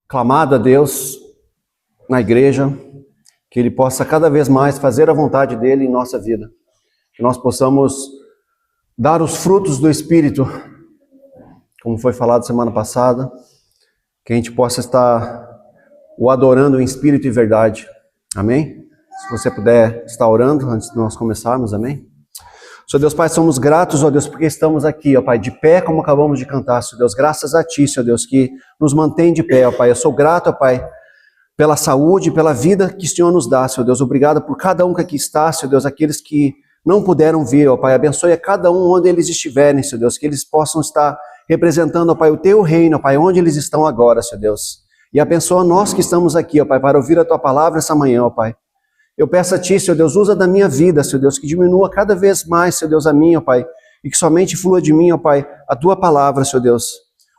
clamado a Deus na igreja, que Ele possa cada vez mais fazer a vontade dEle em nossa vida. Que nós possamos dar os frutos do Espírito, como foi falado semana passada, que a gente possa estar o adorando em espírito e verdade. Amém? Se você puder estar orando antes de nós começarmos, amém? Senhor Deus Pai, somos gratos, ó Deus, porque estamos aqui, ó Pai, de pé, como acabamos de cantar, Senhor Deus, graças a Ti, Senhor Deus, que nos mantém de pé, ó Pai. Eu sou grato, ó Pai, pela saúde, pela vida que o Senhor nos dá, Senhor Deus. Obrigado por cada um que aqui está, Senhor Deus, aqueles que não puderam vir, ó Pai. Abençoe a cada um onde eles estiverem, Senhor Deus, que eles possam estar representando, ó Pai, o Teu reino, ó Pai, onde eles estão agora, Senhor Deus. E abençoa nós que estamos aqui, ó Pai, para ouvir a Tua palavra essa manhã, ó Pai. Eu peço a Ti, Senhor Deus, usa da minha vida, Senhor Deus, que diminua cada vez mais, Senhor Deus, a minha, ó Pai, e que somente flua de mim, ó Pai, a Tua palavra, Senhor Deus.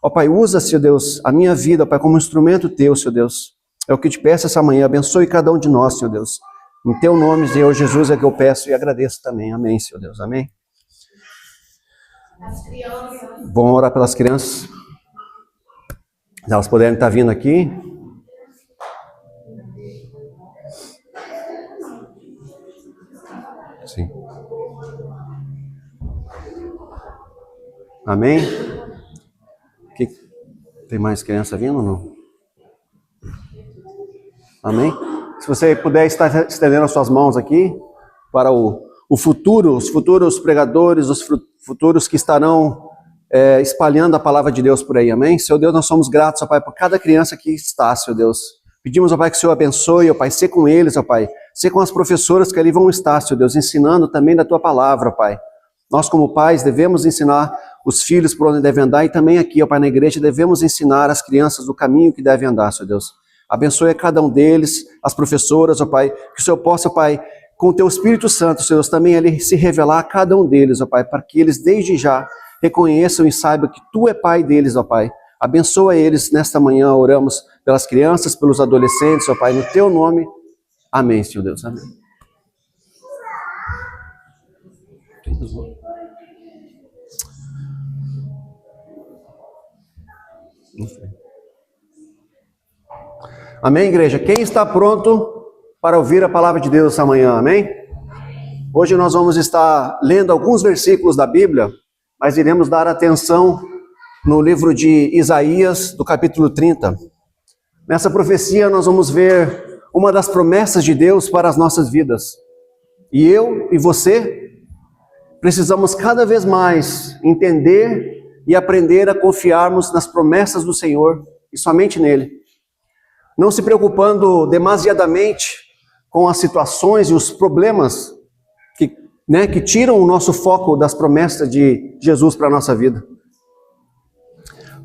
Ó Pai, usa, Senhor Deus, a minha vida, ó Pai, como instrumento Teu, Senhor Deus. É o que te peço essa manhã, abençoe cada um de nós, Senhor Deus. Em Teu nome, Senhor Jesus, é que eu peço e agradeço também. Amém, Senhor Deus, amém. As crianças. Vamos orar pelas crianças. Se elas puderem estar vindo aqui. Sim. Amém? Tem mais criança vindo ou não? Amém? Se você puder estar estendendo as suas mãos aqui para o futuro, os futuros pregadores, os futuros que estarão espalhando a palavra de Deus por aí, amém? Senhor Deus, nós somos gratos, ó Pai, por cada criança que está, Senhor Deus. Pedimos, ó Pai, que o Senhor abençoe, ó Pai, ser com eles, ó Pai, ser com as professoras que ali vão estar, Senhor Deus, ensinando também da Tua palavra, ó Pai. Nós, como pais, devemos ensinar os filhos por onde devem andar e também aqui, ó Pai, na igreja, devemos ensinar as crianças o caminho que devem andar, Senhor Deus. Abençoe a cada um deles, as professoras, ó Pai, que o Senhor possa, ó Pai, com o Teu Espírito Santo, Senhor Deus, também ali se revelar a cada um deles, ó Pai, para que eles desde já reconheçam e saibam que Tu é Pai deles, ó Pai. Abençoa eles nesta manhã, oramos pelas crianças, pelos adolescentes, ó Pai, no Teu nome. Amém, Senhor Deus, amém. Amém, igreja? Quem está pronto para ouvir a palavra de Deus essa manhã, amém? Hoje nós vamos estar lendo alguns versículos da Bíblia, mas iremos dar atenção no livro de Isaías, do capítulo 30. Nessa profecia nós vamos ver uma das promessas de Deus para as nossas vidas. E eu e você precisamos cada vez mais entender e aprender a confiarmos nas promessas do Senhor e somente nele. Não se preocupando demasiadamente com as situações e os problemas que tiram o nosso foco das promessas de Jesus para a nossa vida.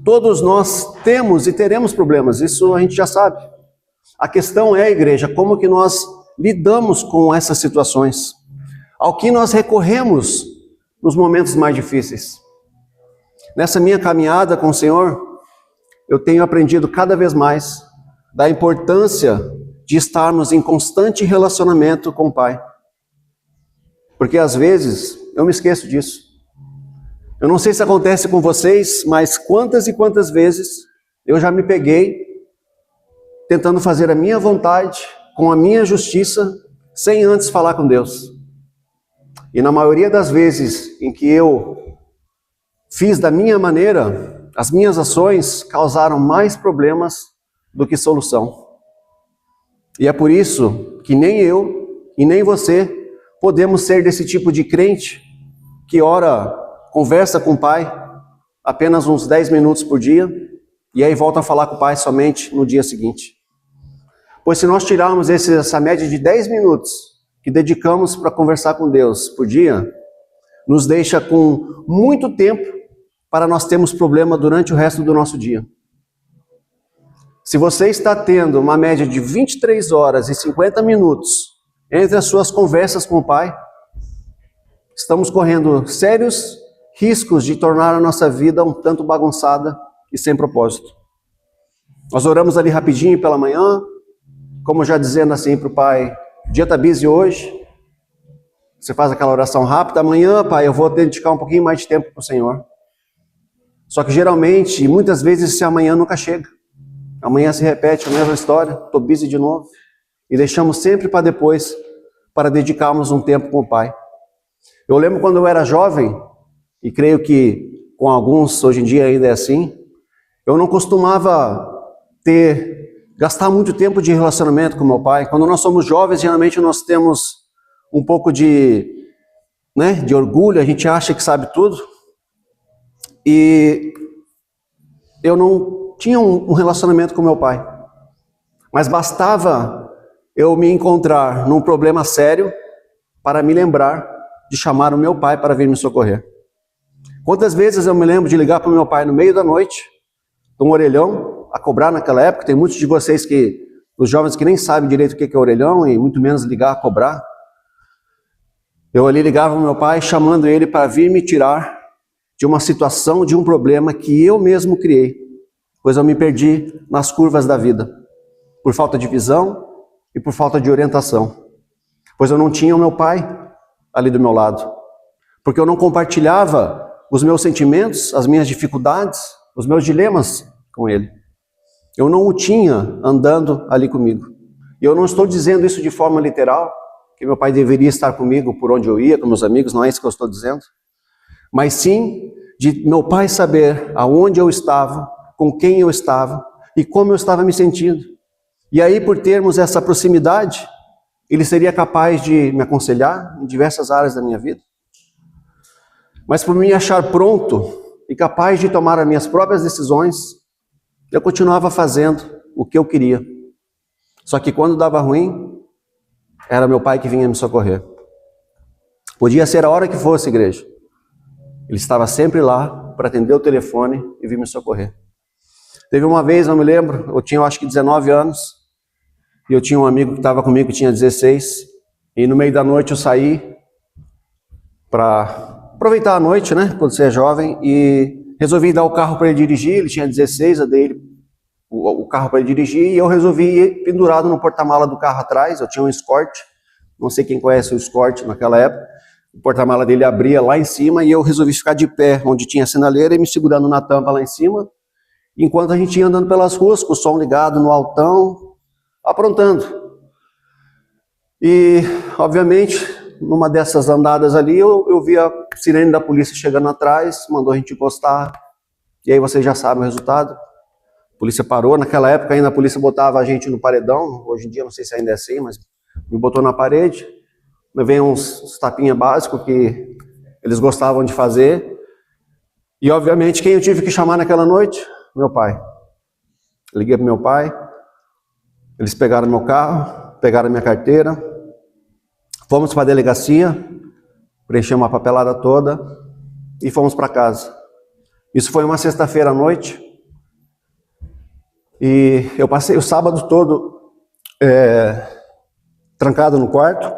Todos nós temos e teremos problemas, isso a gente já sabe. A questão é, igreja, como que nós lidamos com essas situações? Ao que nós recorremos nos momentos mais difíceis? Nessa minha caminhada com o Senhor, eu tenho aprendido cada vez mais da importância de estarmos em constante relacionamento com o Pai. Porque às vezes eu me esqueço disso. Eu não sei se acontece com vocês, mas quantas e quantas vezes eu já me peguei tentando fazer a minha vontade, com a minha justiça, sem antes falar com Deus. E na maioria das vezes em que eu fiz da minha maneira, as minhas ações causaram mais problemas do que solução. E é por isso que nem eu e nem você podemos ser desse tipo de crente que ora, conversa com o Pai apenas uns 10 minutos por dia e aí volta a falar com o Pai somente no dia seguinte. Pois se nós tirarmos essa média de 10 minutos que dedicamos para conversar com Deus por dia, nos deixa com muito tempo para nós termos problema durante o resto do nosso dia. Se você está tendo uma média de 23 horas e 50 minutos entre as suas conversas com o Pai, estamos correndo sérios riscos de tornar a nossa vida um tanto bagunçada e sem propósito. Nós oramos ali rapidinho pela manhã, como já dizendo assim para o Pai, o dia está busy hoje, você faz aquela oração rápida, amanhã, Pai, eu vou dedicar um pouquinho mais de tempo para o Senhor. Só que geralmente, e muitas vezes, esse amanhã nunca chega. Amanhã se repete a mesma história, estou busy de novo. E deixamos sempre para depois, para dedicarmos um tempo com o Pai. Eu lembro quando eu era jovem, e creio que com alguns hoje em dia ainda é assim, eu não costumava gastar muito tempo de relacionamento com meu pai. Quando nós somos jovens, geralmente nós temos um pouco de orgulho, a gente acha que sabe tudo. E eu não tinha um relacionamento com meu pai. Mas bastava eu me encontrar num problema sério para me lembrar de chamar o meu pai para vir me socorrer. Quantas vezes eu me lembro de ligar para o meu pai no meio da noite, com um orelhão, a cobrar naquela época. Tem muitos de vocês os jovens que nem sabem direito o que é orelhão, e muito menos ligar a cobrar. Eu ali ligava ao meu pai, chamando ele para vir me tirar de uma situação, de um problema que eu mesmo criei, pois eu me perdi nas curvas da vida, por falta de visão e por falta de orientação, pois eu não tinha o meu pai ali do meu lado, porque eu não compartilhava os meus sentimentos, as minhas dificuldades, os meus dilemas com ele. Eu não o tinha andando ali comigo. E eu não estou dizendo isso de forma literal, que meu pai deveria estar comigo por onde eu ia, com meus amigos, não é isso que eu estou dizendo. Mas sim de meu pai saber aonde eu estava, com quem eu estava e como eu estava me sentindo. E aí, por termos essa proximidade, ele seria capaz de me aconselhar em diversas áreas da minha vida. Mas por me achar pronto e capaz de tomar as minhas próprias decisões, eu continuava fazendo o que eu queria. Só que quando dava ruim, era meu pai que vinha me socorrer. Podia ser a hora que fosse, igreja. Ele estava sempre lá para atender o telefone e vir me socorrer. Teve uma vez, eu me lembro, eu tinha acho que 19 anos, e eu tinha um amigo que estava comigo que tinha 16, e no meio da noite eu saí para aproveitar a noite, né, quando você é jovem, e resolvi dar o carro para ele dirigir. Ele tinha 16, eu dei o carro para ele dirigir, e eu resolvi ir pendurado no porta-mala do carro atrás. Eu tinha um Escort, não sei quem conhece o Escort naquela época. O porta-mala dele abria lá em cima, e eu resolvi ficar de pé onde tinha a sinaleira e me segurando na tampa lá em cima, enquanto a gente ia andando pelas ruas com o som ligado no altão, aprontando. E, obviamente, numa dessas andadas ali, eu vi a sirene da polícia chegando atrás, mandou a gente encostar, e aí vocês já sabem o resultado. A polícia parou. Naquela época ainda a polícia botava a gente no paredão, hoje em dia não sei se ainda é assim, mas me botou na parede. Levei uns tapinha básicos que eles gostavam de fazer. E obviamente quem eu tive que chamar naquela noite? Meu pai. Liguei para meu pai, eles pegaram meu carro, pegaram minha carteira, fomos para a delegacia, preenchemos a papelada toda e fomos para casa. Isso foi uma sexta-feira à noite, e eu passei o sábado todo trancado no quarto,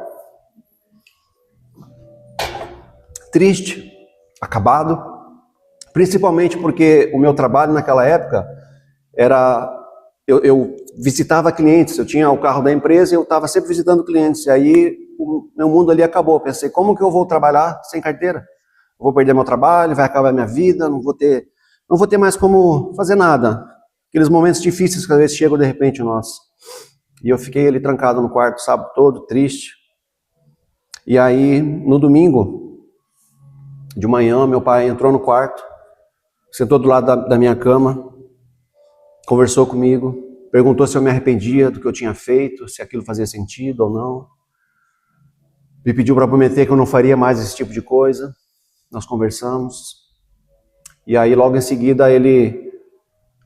triste, acabado, principalmente porque o meu trabalho naquela época era... Eu visitava clientes, eu tinha o carro da empresa e eu estava sempre visitando clientes. E aí o meu mundo ali acabou. Pensei, como que eu vou trabalhar sem carteira? Eu vou perder meu trabalho, vai acabar minha vida, não vou ter mais como fazer nada. Aqueles momentos difíceis que às vezes chegam de repente nós. E eu fiquei ali trancado no quarto o sábado todo, triste. E aí no domingo, de manhã, meu pai entrou no quarto, sentou do lado da minha cama, conversou comigo, perguntou se eu me arrependia do que eu tinha feito, se aquilo fazia sentido ou não. Me pediu para prometer que eu não faria mais esse tipo de coisa. Nós conversamos. E aí logo em seguida ele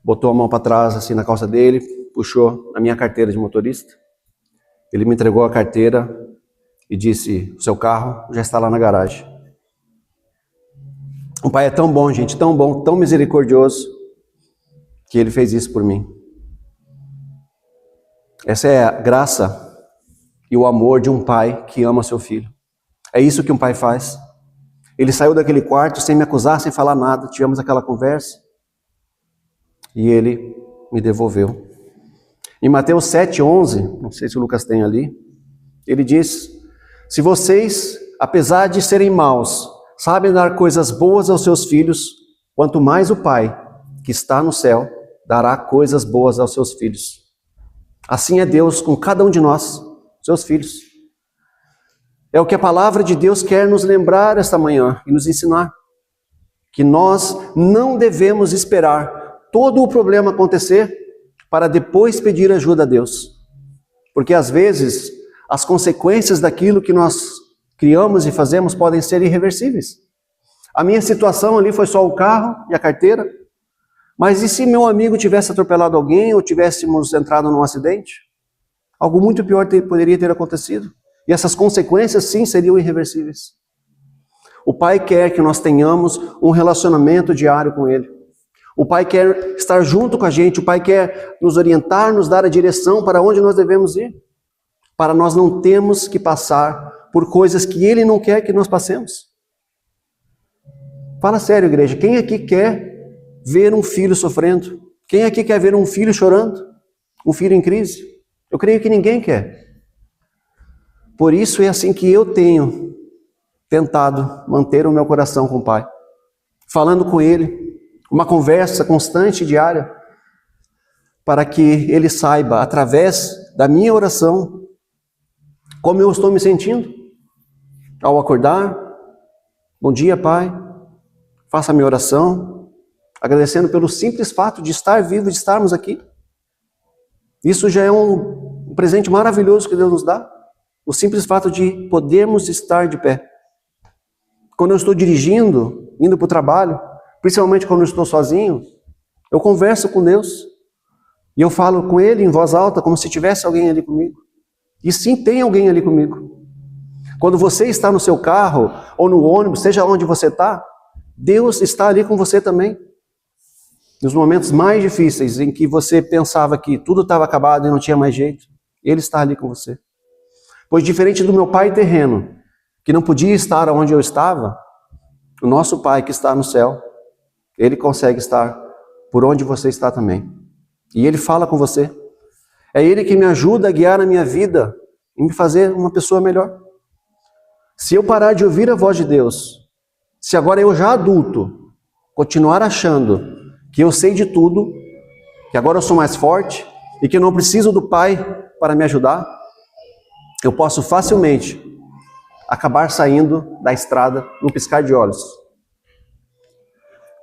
botou a mão para trás assim na calça dele, puxou a minha carteira de motorista. Ele me entregou a carteira e disse: o seu carro já está lá na garagem. O pai é tão bom, gente, tão bom, tão misericordioso, que ele fez isso por mim. Essa é a graça e o amor de um pai que ama seu filho. É isso que um pai faz. Ele saiu daquele quarto sem me acusar, sem falar nada. Tivemos aquela conversa e ele me devolveu. Em Mateus 7:11, não sei se o Lucas tem ali, ele diz: se vocês, apesar de serem maus, sabem dar coisas boas aos seus filhos, quanto mais o Pai que está no céu dará coisas boas aos seus filhos. Assim é Deus com cada um de nós, seus filhos. É o que a palavra de Deus quer nos lembrar esta manhã e nos ensinar. Que nós não devemos esperar todo o problema acontecer para depois pedir ajuda a Deus. Porque às vezes as consequências daquilo que nós criamos e fazemos podem ser irreversíveis. A minha situação ali foi só o carro e a carteira. Mas e se meu amigo tivesse atropelado alguém ou tivéssemos entrado num acidente? Algo muito pior poderia ter acontecido. E essas consequências, sim, seriam irreversíveis. O Pai quer que nós tenhamos um relacionamento diário com Ele. O Pai quer estar junto com a gente. O Pai quer nos orientar, nos dar a direção para onde nós devemos ir. Para nós não termos que passar por coisas que Ele não quer que nós passemos. Fala sério, igreja. Quem aqui quer ver um filho sofrendo? Quem aqui quer ver um filho chorando? Um filho em crise? Eu creio que ninguém quer. Por isso é assim que eu tenho tentado manter o meu coração com o Pai. Falando com Ele, uma conversa constante e diária, para que Ele saiba, através da minha oração, como eu estou me sentindo. Ao acordar, bom dia, Pai, faça a minha oração, agradecendo pelo simples fato de estar vivo, de estarmos aqui. Isso já é um presente maravilhoso que Deus nos dá. O simples fato de podermos estar de pé. Quando eu estou dirigindo, indo para o trabalho, principalmente quando eu estou sozinho, eu converso com Deus. E eu falo com Ele em voz alta, como se tivesse alguém ali comigo. E sim, tem alguém ali comigo. Quando você está no seu carro, ou no ônibus, seja onde você está, Deus está ali com você também. Nos momentos mais difíceis, em que você pensava que tudo estava acabado e não tinha mais jeito, Ele está ali com você. Pois diferente do meu pai terreno, que não podia estar onde eu estava, o nosso Pai que está no céu, Ele consegue estar por onde você está também. E Ele fala com você. É Ele que me ajuda a guiar a minha vida e me fazer uma pessoa melhor. Se eu parar de ouvir a voz de Deus, se agora eu já adulto, continuar achando que eu sei de tudo, que agora eu sou mais forte e que eu não preciso do Pai para me ajudar, eu posso facilmente acabar saindo da estrada num piscar de olhos.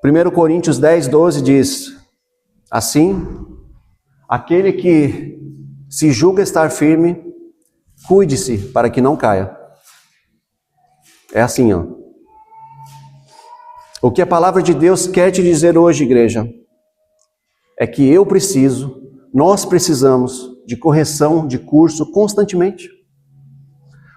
1 Coríntios 10, 12 diz, assim, aquele que se julga estar firme, cuide-se para que não caia. É assim, ó. O que a palavra de Deus quer te dizer hoje, igreja, é que nós precisamos de correção de curso constantemente.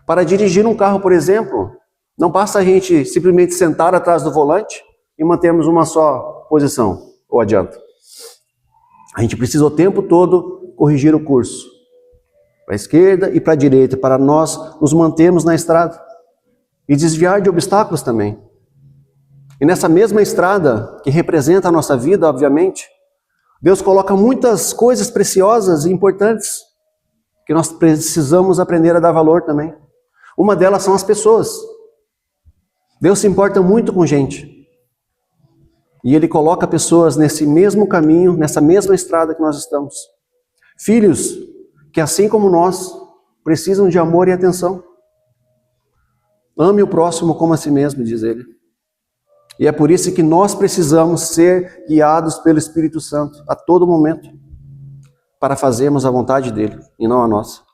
Para dirigir um carro, por exemplo, não basta a gente simplesmente sentar atrás do volante e mantermos uma só posição ou adianta. A gente precisa o tempo todo corrigir o curso, para a esquerda e para a direita, para nós nos mantermos na estrada e desviar de obstáculos também. E nessa mesma estrada, que representa a nossa vida, obviamente, Deus coloca muitas coisas preciosas e importantes que nós precisamos aprender a dar valor também. Uma delas são as pessoas. Deus se importa muito com gente. E Ele coloca pessoas nesse mesmo caminho, nessa mesma estrada que nós estamos. Filhos que, assim como nós, precisam de amor e atenção. Ame o próximo como a si mesmo, diz Ele. E é por isso que nós precisamos ser guiados pelo Espírito Santo a todo momento, para fazermos a vontade dEle e não a nossa.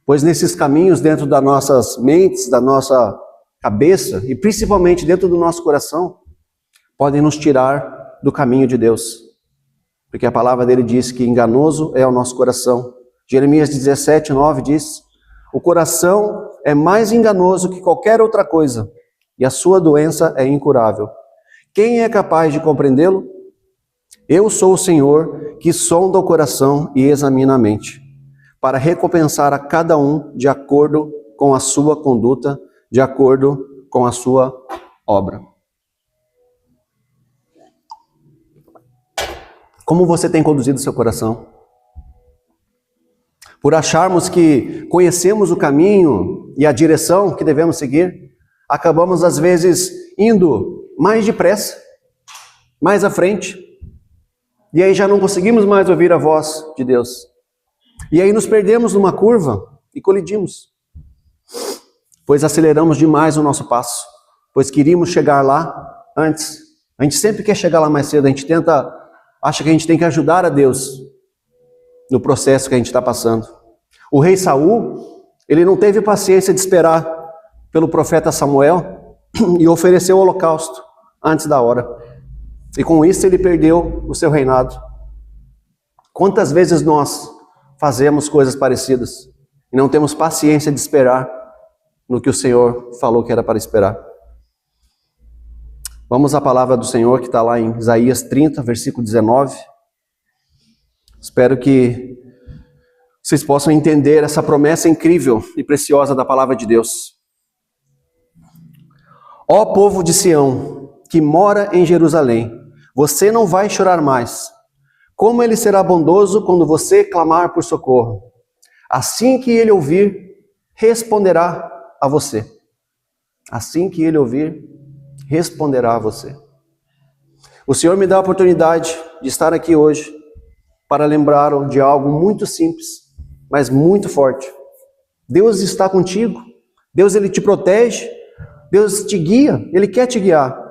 Pois nesses caminhos dentro das nossas mentes, da nossa cabeça e principalmente dentro do nosso coração, podem nos tirar do caminho de Deus. Porque a palavra dele diz que enganoso é o nosso coração. Jeremias 17, 9 diz, o coração é mais enganoso que qualquer outra coisa e a sua doença é incurável. Quem é capaz de compreendê-lo? Eu sou o Senhor que sonda o coração e examina a mente, para recompensar a cada um de acordo com a sua conduta, de acordo com a sua obra. Como você tem conduzido o seu coração? Por acharmos que conhecemos o caminho e a direção que devemos seguir, acabamos às vezes indo mais depressa, mais à frente, E aí já não conseguimos mais ouvir a voz de Deus. E aí nos perdemos numa curva e colidimos. Pois aceleramos demais o nosso passo. Pois queríamos chegar lá antes. A gente sempre quer chegar lá mais cedo. A gente acha que a gente tem que ajudar a Deus no processo que a gente está passando. O rei Saul, ele não teve paciência de esperar pelo profeta Samuel e ofereceu o holocausto antes da hora. E com isso ele perdeu o seu reinado. Quantas vezes nós fazemos coisas parecidas e não temos paciência de esperar no que o Senhor falou que era para esperar? Vamos à palavra do Senhor que está lá em Isaías 30, versículo 19. Espero que vocês possam entender essa promessa incrível e preciosa da palavra de Deus. Ó povo de Sião, que mora em Jerusalém, você não vai chorar mais. Como ele será bondoso quando você clamar por socorro. Assim que ele ouvir, responderá a você. Assim que ele ouvir, responderá a você. O Senhor me dá a oportunidade de estar aqui hoje para lembrar de algo muito simples, mas muito forte. Deus está contigo. Deus, ele te protege. Deus te guia. Ele quer te guiar.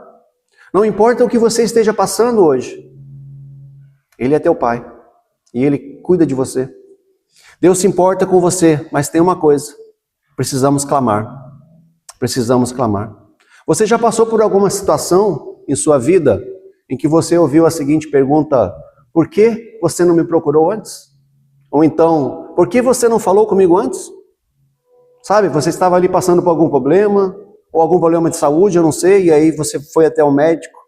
Não importa o que você esteja passando hoje. Ele é teu pai. E ele cuida de você. Deus se importa com você, mas tem uma coisa. Precisamos clamar. Precisamos clamar. Você já passou por alguma situação em sua vida em que você ouviu a seguinte pergunta: por que você não me procurou antes? Ou então, por que você não falou comigo antes? Sabe, você estava ali passando por algum problema, ou algum problema de saúde, eu não sei, e aí você foi até o médico,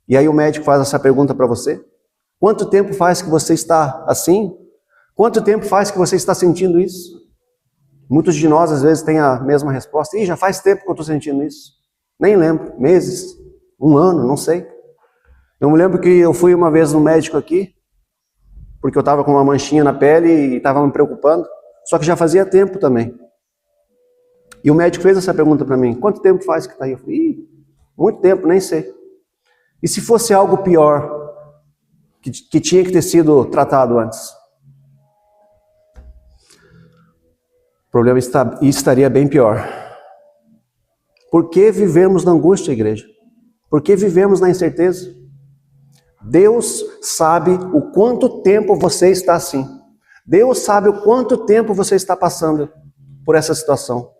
e aí o médico faz essa pergunta para você: quanto tempo faz que você está assim? Quanto tempo faz que você está sentindo isso? Muitos de nós às vezes têm a mesma resposta: já faz tempo que eu estou sentindo isso. Nem lembro, meses, um ano, não sei. Eu me lembro que eu fui uma vez no médico aqui, porque eu estava com uma manchinha na pele e estava me preocupando, só que já fazia tempo também. E o médico fez essa pergunta para mim: quanto tempo faz que está aí? Eu falei: muito tempo, nem sei. E se fosse algo pior, que tinha que ter sido tratado antes? O problema estaria bem pior. Por que vivemos na angústia, igreja? Por que vivemos na incerteza? Deus sabe o quanto tempo você está assim. Deus sabe o quanto tempo você está passando por essa situação.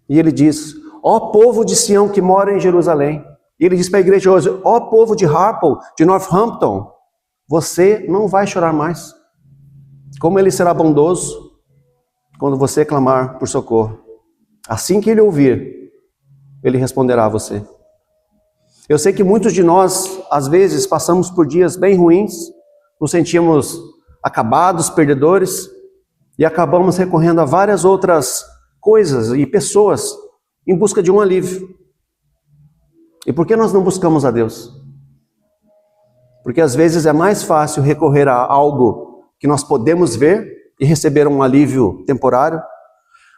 E ele diz: ó povo de Sião que mora em Jerusalém. E ele diz para a igreja hoje: ó povo de Harpole, de Northampton, você não vai chorar mais. Como ele será bondoso quando você clamar por socorro. Assim que ele ouvir, ele responderá a você. Eu sei que muitos de nós, às vezes, passamos por dias bem ruins, nos sentimos acabados, perdedores, e acabamos recorrendo a várias outras coisas e pessoas em busca de um alívio. E por que nós não buscamos a Deus? Porque às vezes é mais fácil recorrer a algo que nós podemos ver e receber um alívio temporário,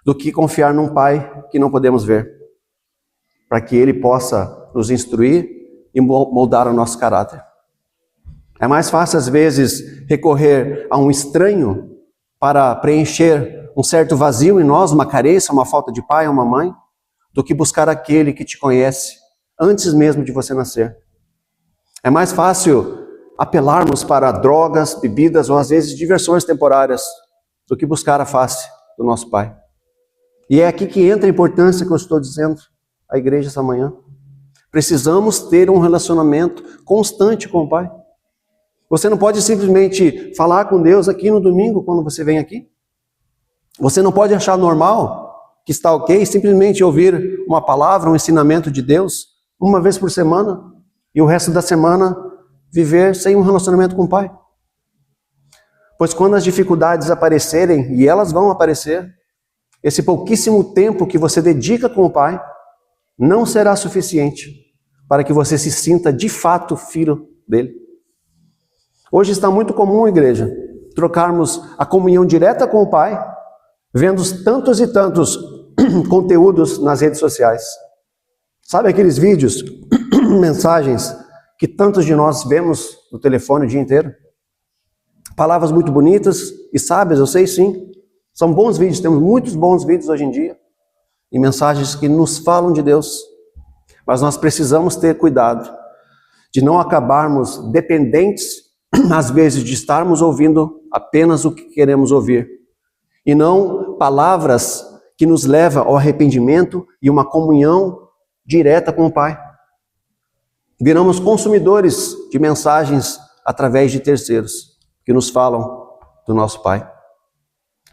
do que confiar num Pai que não podemos ver, para que Ele possa nos instruir e moldar o nosso caráter. É mais fácil, às vezes, recorrer a um estranho para preencher um certo vazio em nós, uma carência, uma falta de pai, uma mãe, do que buscar aquele que te conhece antes mesmo de você nascer. É mais fácil apelarmos para drogas, bebidas ou às vezes diversões temporárias do que buscar a face do nosso Pai. E é aqui que entra a importância que eu estou dizendo à igreja essa manhã. Precisamos ter um relacionamento constante com o Pai. Você não pode simplesmente falar com Deus aqui no domingo quando você vem aqui. Você não pode achar normal, que está ok, simplesmente ouvir uma palavra, um ensinamento de Deus uma vez por semana e o resto da semana viver sem um relacionamento com o Pai. Pois quando as dificuldades aparecerem, e elas vão aparecer, esse pouquíssimo tempo que você dedica com o Pai não será suficiente para que você se sinta de fato filho dele. Hoje está muito comum, igreja, trocarmos a comunhão direta com o Pai, vendo tantos e tantos conteúdos nas redes sociais. Sabe aqueles vídeos, mensagens que tantos de nós vemos no telefone o dia inteiro? Palavras muito bonitas e sábias, eu sei sim. São bons vídeos, temos muitos bons vídeos hoje em dia. E mensagens que nos falam de Deus. Mas nós precisamos ter cuidado de não acabarmos dependentes, às vezes, de estarmos ouvindo apenas o que queremos ouvir. E não palavras que nos levam ao arrependimento e uma comunhão direta com o Pai. Viramos consumidores de mensagens através de terceiros que nos falam do nosso Pai.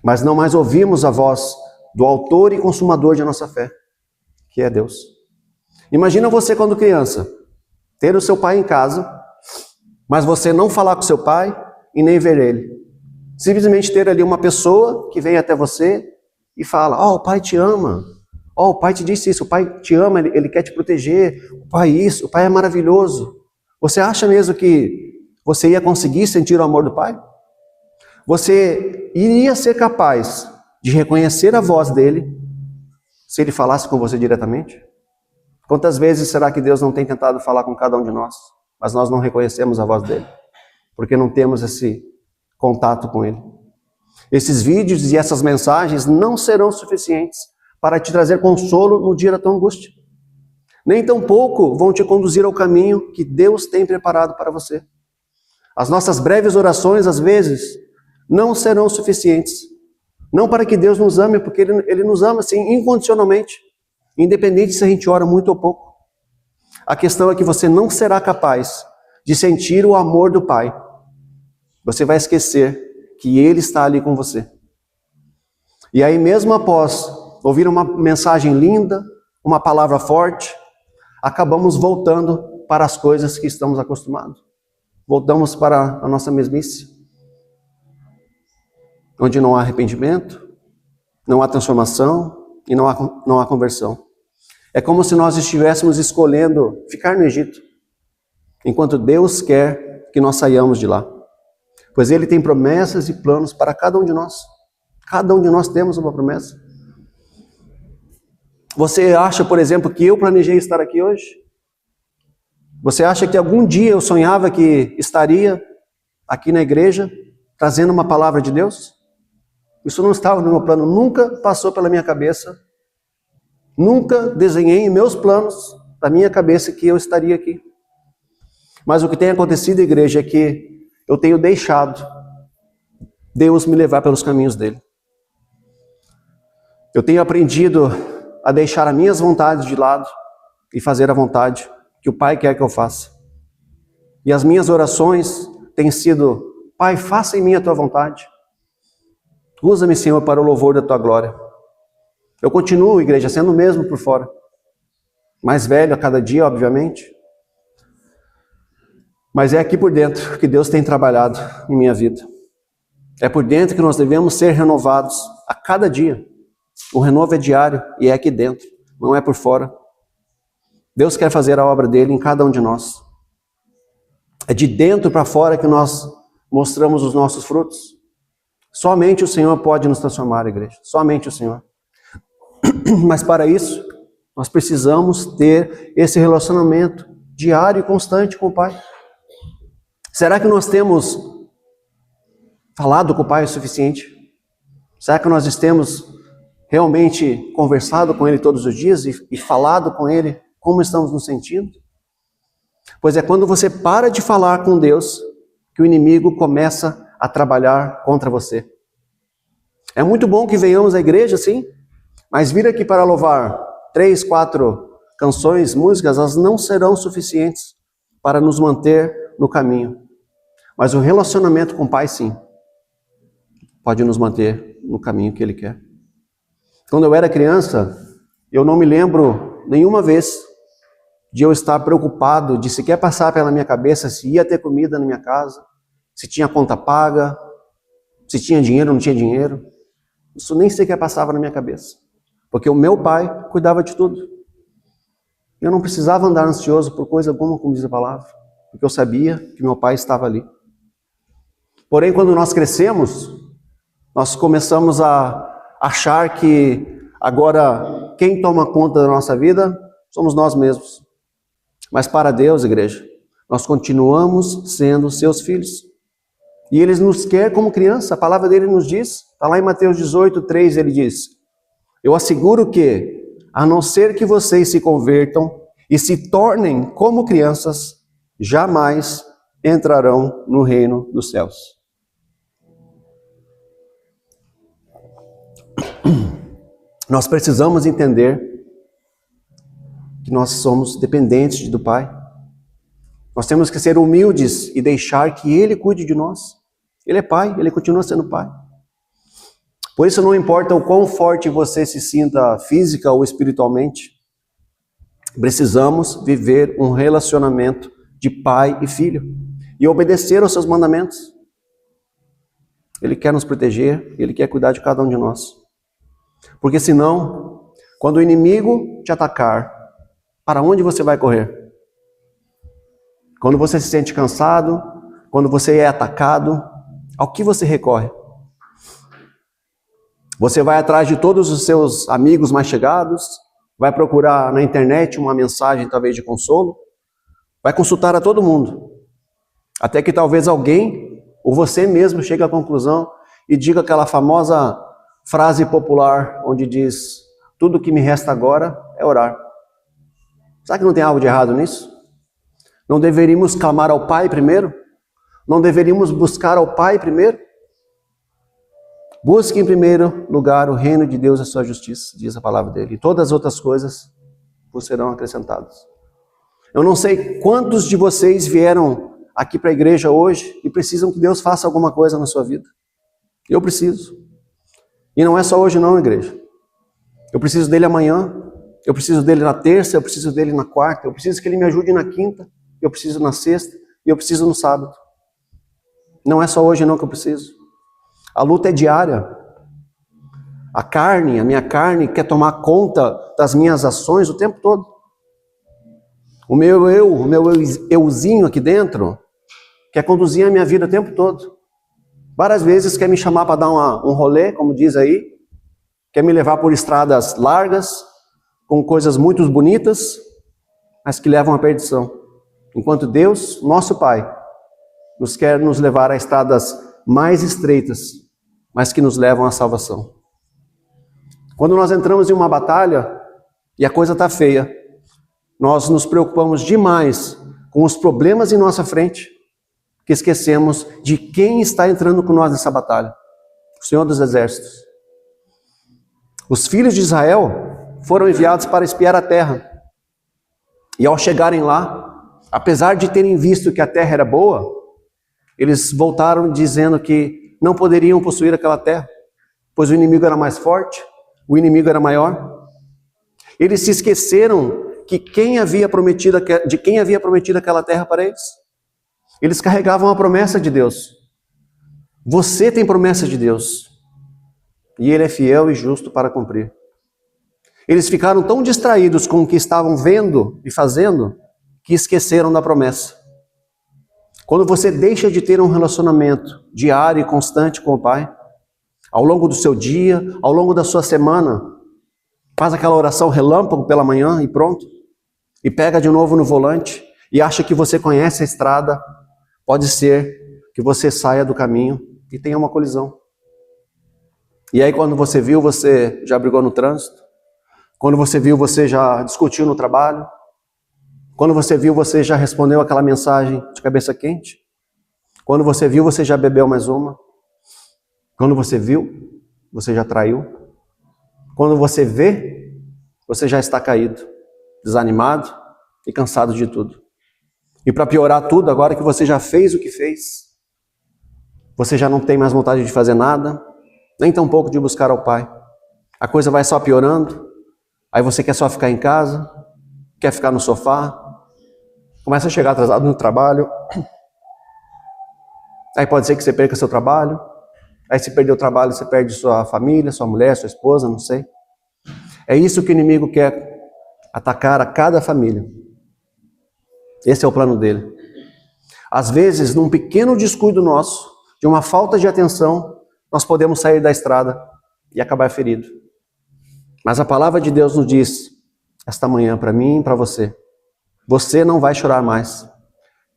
Mas não mais ouvimos a voz do autor e consumador de nossa fé, que é Deus. Imagina você quando criança, ter o seu pai em casa, mas você não falar com seu pai e nem ver ele. Simplesmente ter ali uma pessoa que vem até você e fala: "Ó, o pai te ama. Ó, o pai te disse isso, o pai te ama, ele quer te proteger. O pai isso, o pai é maravilhoso." Você acha mesmo que você ia conseguir sentir o amor do pai? Você iria ser capaz de reconhecer a voz dele se ele falasse com você diretamente? Quantas vezes será que Deus não tem tentado falar com cada um de nós, mas nós não reconhecemos a voz dele, porque não temos esse contato com ele? Esses vídeos e essas mensagens não serão suficientes para te trazer consolo no dia da tua angústia. Nem tampouco vão te conduzir ao caminho que Deus tem preparado para você. As nossas breves orações, às vezes, não serão suficientes. Não para que Deus nos ame, porque Ele nos ama assim, incondicionalmente, independente se a gente ora muito ou pouco. A questão é que você não será capaz de sentir o amor do Pai. Você vai esquecer que Ele está ali com você. E aí, mesmo após ouvir uma mensagem linda, uma palavra forte, acabamos voltando para as coisas que estamos acostumados. Voltamos para a nossa mesmice, onde não há arrependimento, não há transformação e não há conversão. É como se nós estivéssemos escolhendo ficar no Egito, enquanto Deus quer que nós saiamos de lá. Pois Ele tem promessas e planos para cada um de nós. Cada um de nós temos uma promessa. Você acha, por exemplo, que eu planejei estar aqui hoje? Você acha que algum dia eu sonhava que estaria aqui na igreja, trazendo uma palavra de Deus? Isso não estava no meu plano, nunca passou pela minha cabeça. Nunca desenhei em meus planos da minha cabeça que eu estaria aqui. Mas o que tem acontecido, igreja, é que eu tenho deixado Deus me levar pelos caminhos dele. Eu tenho aprendido a deixar as minhas vontades de lado e fazer a vontade que o Pai quer que eu faça. E as minhas orações têm sido: Pai, faça em mim a tua vontade. Usa-me, Senhor, para o louvor da tua glória. Eu continuo, igreja, sendo o mesmo por fora. Mais velho a cada dia, obviamente. Mas é aqui por dentro que Deus tem trabalhado em minha vida. É por dentro que nós devemos ser renovados a cada dia. O renovo é diário e é aqui dentro, não é por fora. Deus quer fazer a obra dele em cada um de nós. É de dentro para fora que nós mostramos os nossos frutos. Somente o Senhor pode nos transformar, igreja. Somente o Senhor. Mas para isso, nós precisamos ter esse relacionamento diário e constante com o Pai. Será que nós temos falado com o Pai o suficiente? Será que nós temos realmente conversado com Ele todos os dias e falado com Ele como estamos nos sentindo? Pois é quando você para de falar com Deus que o inimigo começa a trabalhar contra você. É muito bom que venhamos à igreja, sim, mas vir aqui para louvar 3, 4 canções, músicas, elas não serão suficientes para nos manter no caminho. Mas o relacionamento com o Pai, sim, pode nos manter no caminho que Ele quer. Quando eu era criança, eu não me lembro nenhuma vez de eu estar preocupado, de sequer passar pela minha cabeça se ia ter comida na minha casa, se tinha conta paga, se tinha dinheiro ou não tinha dinheiro. Isso nem sequer passava na minha cabeça, porque o meu pai cuidava de tudo. Eu não precisava andar ansioso por coisa alguma, como diz a palavra, porque eu sabia que meu pai estava ali. Porém, quando nós crescemos, nós começamos a achar que agora quem toma conta da nossa vida somos nós mesmos. Mas para Deus, igreja, nós continuamos sendo seus filhos. E Ele nos quer como criança, a palavra dele nos diz, está lá em Mateus 18:3, ele diz: eu asseguro que, a não ser que vocês se convertam e se tornem como crianças, jamais entrarão no reino dos céus. Nós precisamos entender que nós somos dependentes do Pai. Nós temos que ser humildes e deixar que Ele cuide de nós. Ele é Pai, Ele continua sendo Pai. Por isso não importa o quão forte você se sinta física ou espiritualmente, precisamos viver um relacionamento de pai e filho e obedecer aos seus mandamentos. Ele quer nos proteger, Ele quer cuidar de cada um de nós. Porque senão, quando o inimigo te atacar, para onde você vai correr? Quando você se sente cansado, quando você é atacado, ao que você recorre? Você vai atrás de todos os seus amigos mais chegados, vai procurar na internet uma mensagem talvez de consolo, vai consultar a todo mundo, até que talvez alguém, ou você mesmo, chegue à conclusão e diga aquela famosa frase popular, onde diz: tudo que me resta agora é orar. Será que não tem algo de errado nisso? Não deveríamos clamar ao Pai primeiro? Não deveríamos buscar ao Pai primeiro? Busque em primeiro lugar o reino de Deus e a sua justiça, diz a palavra dele, e todas as outras coisas vos serão acrescentadas. Eu não sei quantos de vocês vieram aqui para a igreja hoje e precisam que Deus faça alguma coisa na sua vida. Eu preciso. E não é só hoje não, igreja. Eu preciso dele amanhã, eu preciso dele na terça, eu preciso dele na quarta, eu preciso que ele me ajude na quinta, eu preciso na sexta e eu preciso no sábado. Não é só hoje não que eu preciso. A luta é diária. A minha carne quer tomar conta das minhas ações o tempo todo. O meu euzinho aqui dentro quer conduzir a minha vida o tempo todo. Várias vezes quer me chamar para dar um rolê, como diz aí, quer me levar por estradas largas, com coisas muito bonitas, mas que levam à perdição. Enquanto Deus, nosso Pai, nos quer nos levar a estradas mais estreitas, mas que nos levam à salvação. Quando nós entramos em uma batalha e a coisa está feia, nós nos preocupamos demais com os problemas em nossa frente, que esquecemos de quem está entrando com nós nessa batalha, o Senhor dos Exércitos. Os filhos de Israel foram enviados para espiar a terra, e ao chegarem lá, apesar de terem visto que a terra era boa, eles voltaram dizendo que não poderiam possuir aquela terra, pois o inimigo era mais forte, o inimigo era maior. Eles se esqueceram de quem havia prometido aquela terra para eles. Eles carregavam a promessa de Deus. Você tem promessa de Deus, e Ele é fiel e justo para cumprir. Eles ficaram tão distraídos com o que estavam vendo e fazendo, que esqueceram da promessa. Quando você deixa de ter um relacionamento diário e constante com o Pai, ao longo do seu dia, ao longo da sua semana, faz aquela oração relâmpago pela manhã e pronto, e pega de novo no volante e acha que você conhece a estrada, pode ser que você saia do caminho e tenha uma colisão. E aí quando você viu, você já brigou no trânsito, quando você viu, você já discutiu no trabalho, quando você viu, você já respondeu aquela mensagem de cabeça quente. Quando você viu, você já bebeu mais uma. Quando você viu, você já traiu. Quando você vê, você já está caído, desanimado e cansado de tudo. E para piorar tudo, agora que você já fez o que fez, você já não tem mais vontade de fazer nada, nem tampouco de buscar ao Pai. A coisa vai só piorando, aí você quer só ficar em casa, quer ficar no sofá, começa a chegar atrasado no trabalho, aí pode ser que você perca seu trabalho, aí se perder o trabalho você perde sua família, sua mulher, sua esposa, não sei. É isso que o inimigo quer, atacar a cada família. Esse é o plano dele. Às vezes, num pequeno descuido nosso, de uma falta de atenção, nós podemos sair da estrada e acabar ferido. Mas a palavra de Deus nos diz, esta manhã, para mim e para você, você não vai chorar mais.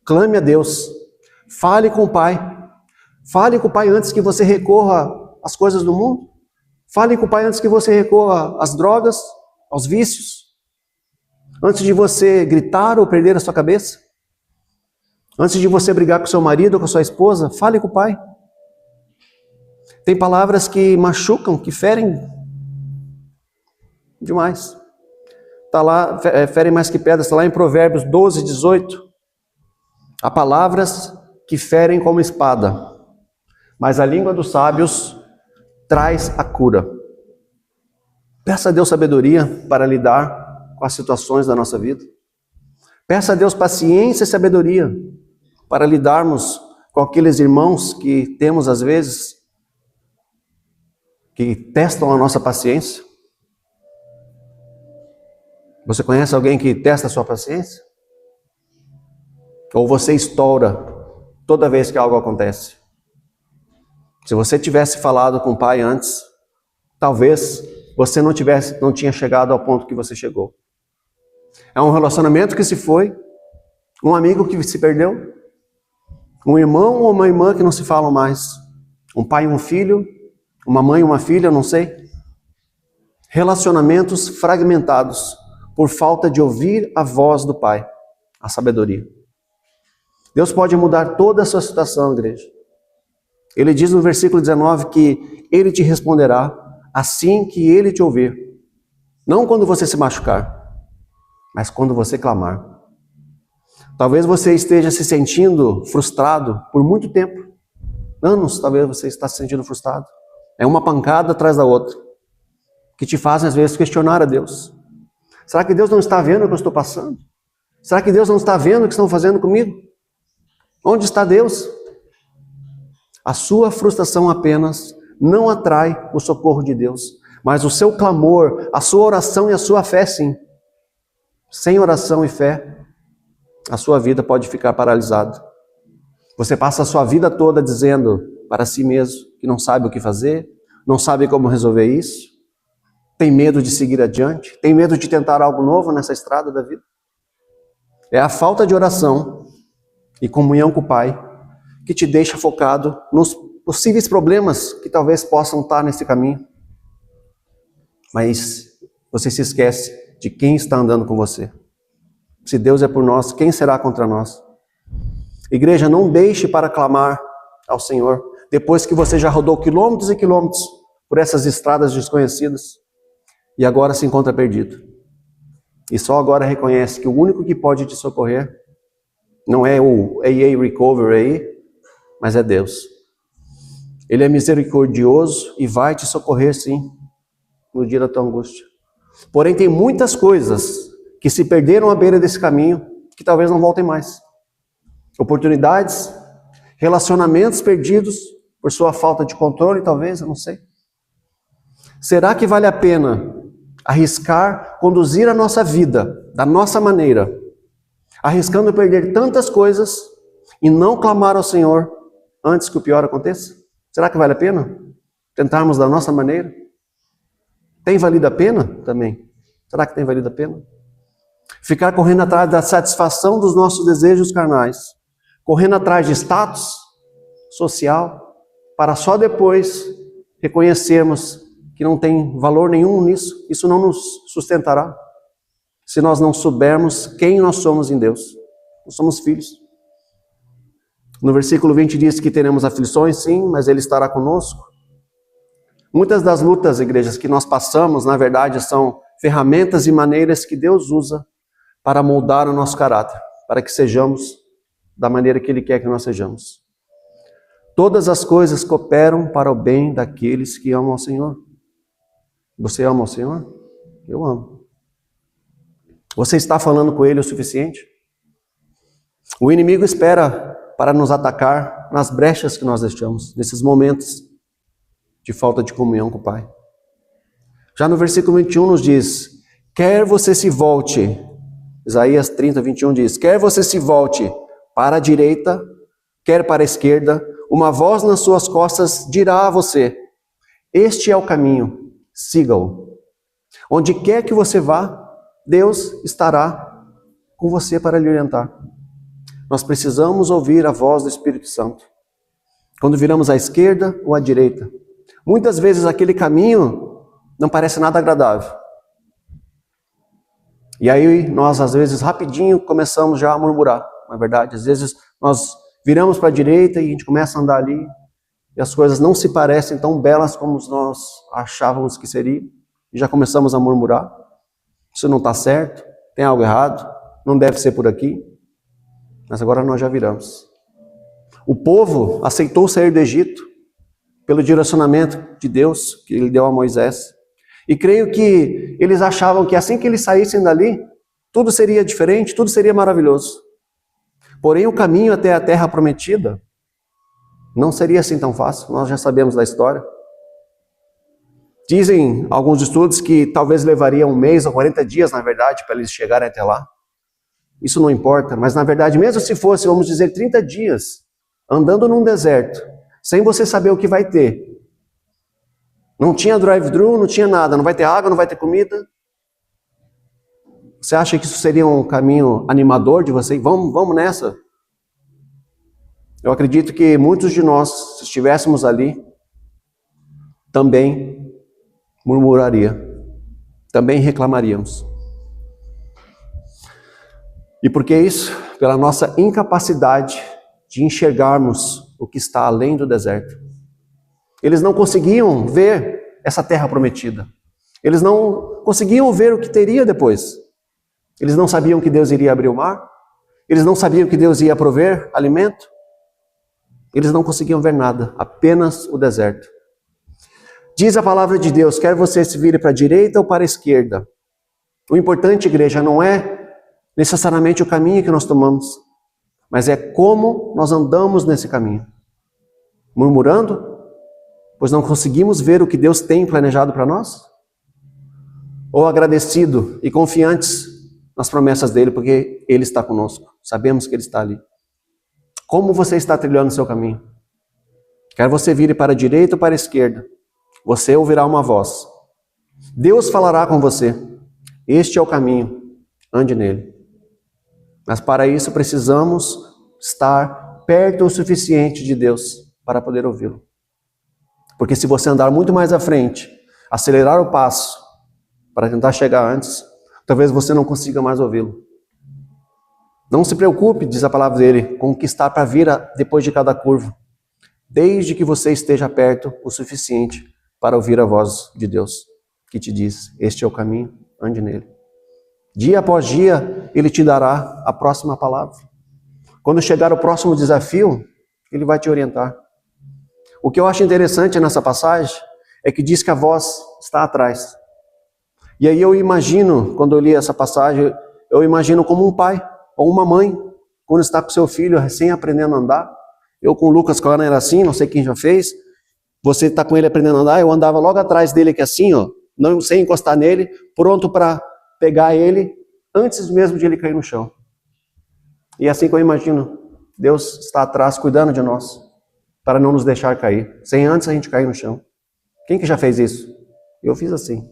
Clame a Deus. Fale com o Pai. Fale com o Pai antes que você recorra às coisas do mundo. Fale com o Pai antes que você recorra às drogas, aos vícios. Antes de você gritar ou perder a sua cabeça. Antes de você brigar com seu marido ou com sua esposa, fale com o Pai. Tem palavras que machucam, que ferem demais. Está lá, ferem mais que pedras, está lá em Provérbios 12, 18. Há palavras que ferem como espada, mas a língua dos sábios traz a cura. Peça a Deus sabedoria para lidar com as situações da nossa vida. Peça a Deus paciência e sabedoria para lidarmos com aqueles irmãos que temos às vezes, que testam a nossa paciência. Você conhece alguém que testa a sua paciência? Ou você estoura toda vez que algo acontece? Se você tivesse falado com o Pai antes, talvez você não tinha chegado ao ponto que você chegou. É um relacionamento que se foi, um amigo que se perdeu, um irmão ou uma irmã que não se falam mais, um pai e um filho, uma mãe e uma filha, não sei. Relacionamentos fragmentados por falta de ouvir a voz do Pai, a sabedoria. Deus pode mudar toda a sua situação, igreja. Ele diz no versículo 19 que Ele te responderá assim que Ele te ouvir. Não quando você se machucar, mas quando você clamar. Talvez você esteja se sentindo frustrado por muito tempo. Anos, talvez você está se sentindo frustrado. É uma pancada atrás da outra, que te fazem às vezes questionar a Deus. Será que Deus não está vendo o que eu estou passando? Será que Deus não está vendo o que estão fazendo comigo? Onde está Deus? A sua frustração apenas não atrai o socorro de Deus, mas o seu clamor, a sua oração e a sua fé sim. Sem oração e fé, a sua vida pode ficar paralisada. Você passa a sua vida toda dizendo para si mesmo que não sabe o que fazer, não sabe como resolver isso, tem medo de seguir adiante, tem medo de tentar algo novo nessa estrada da vida. É a falta de oração e comunhão com o Pai que te deixa focado nos possíveis problemas que talvez possam estar nesse caminho. Mas você se esquece de quem está andando com você. Se Deus é por nós, quem será contra nós? Igreja, não deixe para clamar ao Senhor depois que você já rodou quilômetros e quilômetros por essas estradas desconhecidas e agora se encontra perdido. E só agora reconhece que o único que pode te socorrer não é o AA Recovery aí, mas é Deus. Ele é misericordioso e vai te socorrer sim no dia da tua angústia. Porém tem muitas coisas que se perderam à beira desse caminho que talvez não voltem mais. Oportunidades, relacionamentos perdidos por sua falta de controle, talvez, eu não sei. Será que vale a pena arriscar conduzir a nossa vida da nossa maneira, arriscando perder tantas coisas e não clamar ao Senhor antes que o pior aconteça? Será que vale a pena tentarmos da nossa maneira? Tem valido a pena também? Será que tem valido a pena? Ficar correndo atrás da satisfação dos nossos desejos carnais, correndo atrás de status social, para só depois reconhecermos que não tem valor nenhum nisso, isso não nos sustentará, se nós não soubermos quem nós somos em Deus. Nós somos filhos. No versículo 20 diz que teremos aflições, sim, mas Ele estará conosco. Muitas das lutas, igrejas, que nós passamos, na verdade, são ferramentas e maneiras que Deus usa para moldar o nosso caráter, para que sejamos da maneira que Ele quer que nós sejamos. Todas as coisas cooperam para o bem daqueles que amam ao Senhor. Você ama ao Senhor? Eu amo. Você está falando com Ele o suficiente? O inimigo espera para nos atacar nas brechas que nós deixamos, nesses momentos de falta de comunhão com o Pai. Já no versículo 21 nos diz, quer você se volte, Isaías 30, 21 diz, quer você se volte para a direita, quer para a esquerda, uma voz nas suas costas dirá a você, este é o caminho, siga-o. Onde quer que você vá, Deus estará com você para lhe orientar. nós precisamos ouvir a voz do Espírito Santo. Quando viramos à esquerda ou à direita. Muitas vezes aquele caminho não parece nada agradável. E aí nós, às vezes, rapidinho começamos já a murmurar, não é verdade? Às vezes nós viramos para a direita e a gente começa a andar ali e as coisas não se parecem tão belas como nós achávamos que seria. E já começamos a murmurar. Isso não está certo, tem algo errado, não deve ser por aqui. Mas agora nós já viramos. O povo aceitou sair do Egito pelo direcionamento de Deus que ele deu a Moisés. E creio que eles achavam que assim que eles saíssem dali, tudo seria diferente, tudo seria maravilhoso. Porém, o caminho até a terra prometida não seria assim tão fácil, nós já sabemos da história. Dizem alguns estudos que talvez levaria 1 mês ou 40 dias, na verdade, para eles chegarem até lá. Isso não importa, mas na verdade, mesmo se fosse, vamos dizer, 30 dias, andando num deserto, sem você saber o que vai ter. Não tinha drive-thru, não tinha nada, não vai ter água, não vai ter comida. Você acha que isso seria um caminho animador de você? Vamos nessa. Eu acredito que muitos de nós, se estivéssemos ali, também murmuraria, também reclamaríamos. E por que isso? Pela nossa incapacidade de enxergarmos o que está além do deserto. Eles não conseguiam ver essa terra prometida. Eles não conseguiam ver o que teria depois. Eles não sabiam que Deus iria abrir o mar. Eles não sabiam que Deus ia prover alimento. Eles não conseguiam ver nada, apenas o deserto. Diz a palavra de Deus, quer você se vire para a direita ou para a esquerda. O importante, igreja, não é necessariamente o caminho que nós tomamos, mas é como nós andamos nesse caminho. Murmurando, pois não conseguimos ver o que Deus tem planejado para nós? Ou agradecido e confiantes nas promessas dele, porque ele está conosco, sabemos que ele está ali. Como você está trilhando o seu caminho? Quer você vire para a direita ou para a esquerda, você ouvirá uma voz. Deus falará com você. Este é o caminho, ande nele. Mas para isso precisamos estar perto o suficiente de Deus para poder ouvi-lo. Porque se você andar muito mais à frente, acelerar o passo para tentar chegar antes, talvez você não consiga mais ouvi-lo. Não se preocupe, diz a palavra dele, com o que está para vir depois de cada curva, desde que você esteja perto o suficiente para ouvir a voz de Deus, que te diz, este é o caminho, ande nele. Dia após dia, ele te dará a próxima palavra. Quando chegar o próximo desafio, ele vai te orientar. O que eu acho interessante nessa passagem é que diz que a voz está atrás. E aí eu imagino, quando eu li essa passagem, eu imagino como um pai ou uma mãe, quando está com seu filho recém aprendendo a andar. Eu com o Lucas, quando era assim, não sei quem já fez, você está com ele aprendendo a andar, eu andava logo atrás dele aqui assim, ó, não sem encostar nele, pronto para pegar ele antes mesmo de ele cair no chão. E é assim que eu imagino, Deus está atrás cuidando de nós, para não nos deixar cair, sem antes a gente cair no chão. Quem que já fez isso? Eu fiz assim.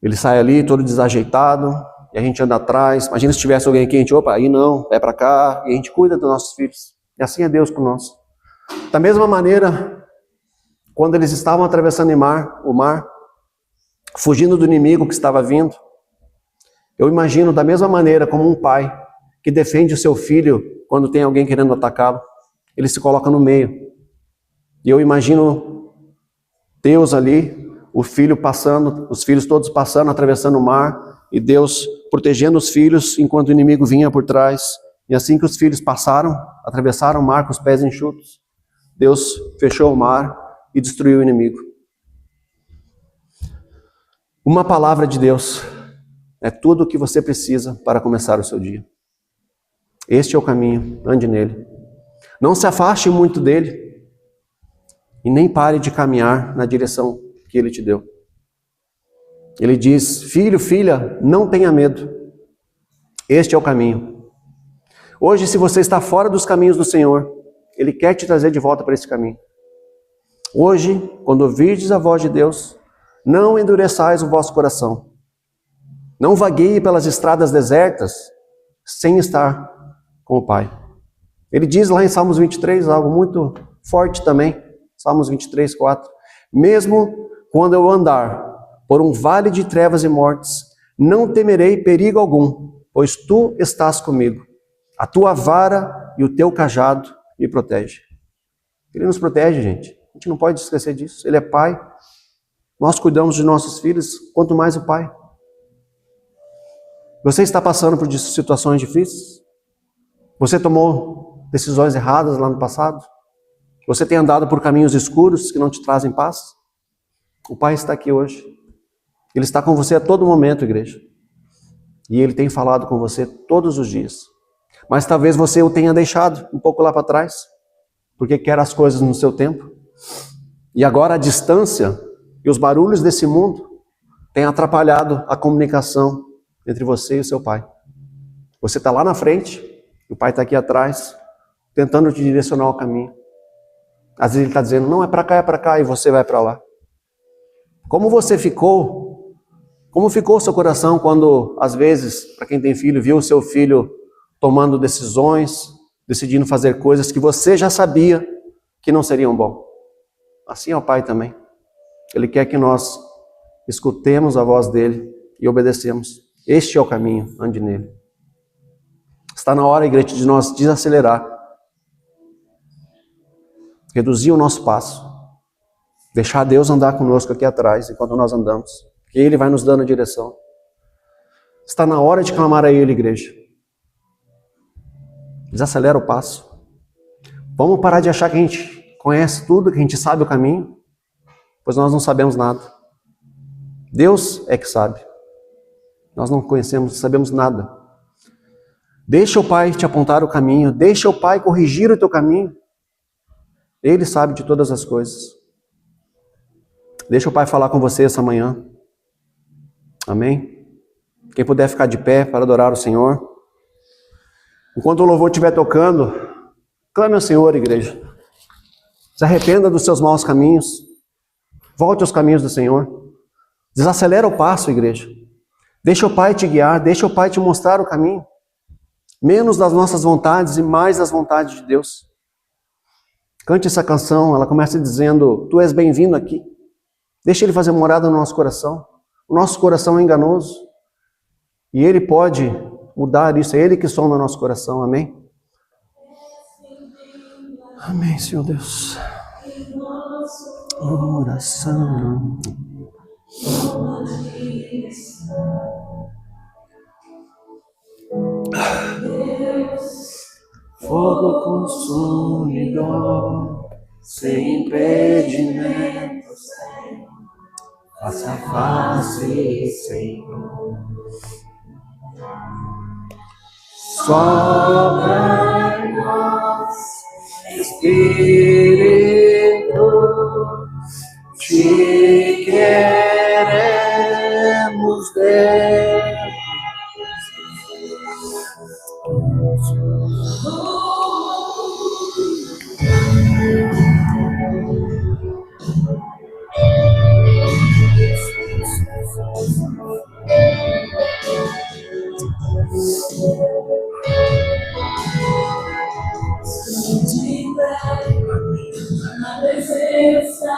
Ele sai ali todo desajeitado, e a gente anda atrás. Imagina se tivesse alguém aqui, a gente, opa, aí não, vai para cá, e a gente cuida dos nossos filhos. E assim é Deus com nós. Da mesma maneira, quando eles estavam atravessando o mar, fugindo do inimigo que estava vindo, eu imagino da mesma maneira como um pai que defende o seu filho quando tem alguém querendo atacá-lo, ele se coloca no meio. E eu imagino Deus ali, o filho passando, os filhos todos passando, atravessando o mar, e Deus protegendo os filhos enquanto o inimigo vinha por trás. E assim que os filhos passaram, atravessaram o mar com os pés enxutos, Deus fechou o mar e destruiu o inimigo. Uma palavra de Deus é tudo o que você precisa para começar o seu dia. Este é o caminho, ande nele. Não se afaste muito dele e nem pare de caminhar na direção que ele te deu. Ele diz, filho, filha, não tenha medo. Este é o caminho. Hoje, se você está fora dos caminhos do Senhor, ele quer te trazer de volta para esse caminho. Hoje, quando ouvirdes a voz de Deus, não endureçais o vosso coração. Não vagueie pelas estradas desertas, sem estar com o Pai. Ele diz lá em Salmos 23, algo muito forte também, Salmos 23, 4. Mesmo quando eu andar por um vale de trevas e mortes, não temerei perigo algum, pois tu estás comigo. A tua vara e o teu cajado me protegem. Ele nos protege, gente. A gente não pode esquecer disso. Ele é Pai. Nós cuidamos de nossos filhos, quanto mais o Pai. Você está passando por situações difíceis? Você tomou decisões erradas lá no passado? Você tem andado por caminhos escuros que não te trazem paz? O Pai está aqui hoje. Ele está com você a todo momento, igreja. E Ele tem falado com você todos os dias. Mas talvez você o tenha deixado um pouco lá para trás, porque quer as coisas no seu tempo. E agora a distância e os barulhos desse mundo têm atrapalhado a comunicação entre você e o seu Pai. Você está lá na frente, e o Pai está aqui atrás, tentando te direcionar ao caminho. Às vezes Ele está dizendo, não, é para cá, e você vai para lá. Como ficou o seu coração quando, às vezes, para quem tem filho, viu o seu filho tomando decisões, decidindo fazer coisas que você já sabia que não seriam bom? Assim é o Pai também. Ele quer que nós escutemos a voz dele e obedecemos. Este é o caminho, ande nele. Está na hora, igreja, de nós desacelerar, reduzir o nosso passo, deixar Deus andar conosco aqui atrás enquanto nós andamos, que Ele vai nos dando a direção. Está na hora de clamar a Ele, igreja. Desacelera o passo. Vamos parar de achar que a gente conhece tudo, que a gente sabe o caminho, pois nós não sabemos nada. Deus é que sabe. Nós não conhecemos, não sabemos nada. Deixa o Pai te apontar o caminho, deixa o Pai corrigir o teu caminho. Ele sabe de todas as coisas. Deixa o Pai falar com você essa manhã. Amém? Quem puder ficar de pé para adorar o Senhor. Enquanto o louvor estiver tocando, clame ao Senhor, igreja. Se arrependa dos seus maus caminhos. Volte aos caminhos do Senhor. Desacelera o passo, igreja. Deixa o Pai te guiar, deixa o Pai te mostrar o caminho. Menos das nossas vontades e mais das vontades de Deus. Cante essa canção, ela começa dizendo, tu és bem-vindo aqui. Deixa Ele fazer morada no nosso coração. O nosso coração é enganoso. E Ele pode mudar isso, é Ele que sonda o nosso coração, amém? Amém, Senhor Deus. Oração. Fogo consumidor, sem impedimentos, face a face, Senhor. Sopra em nós, Espírito, te queremos ver. Na presença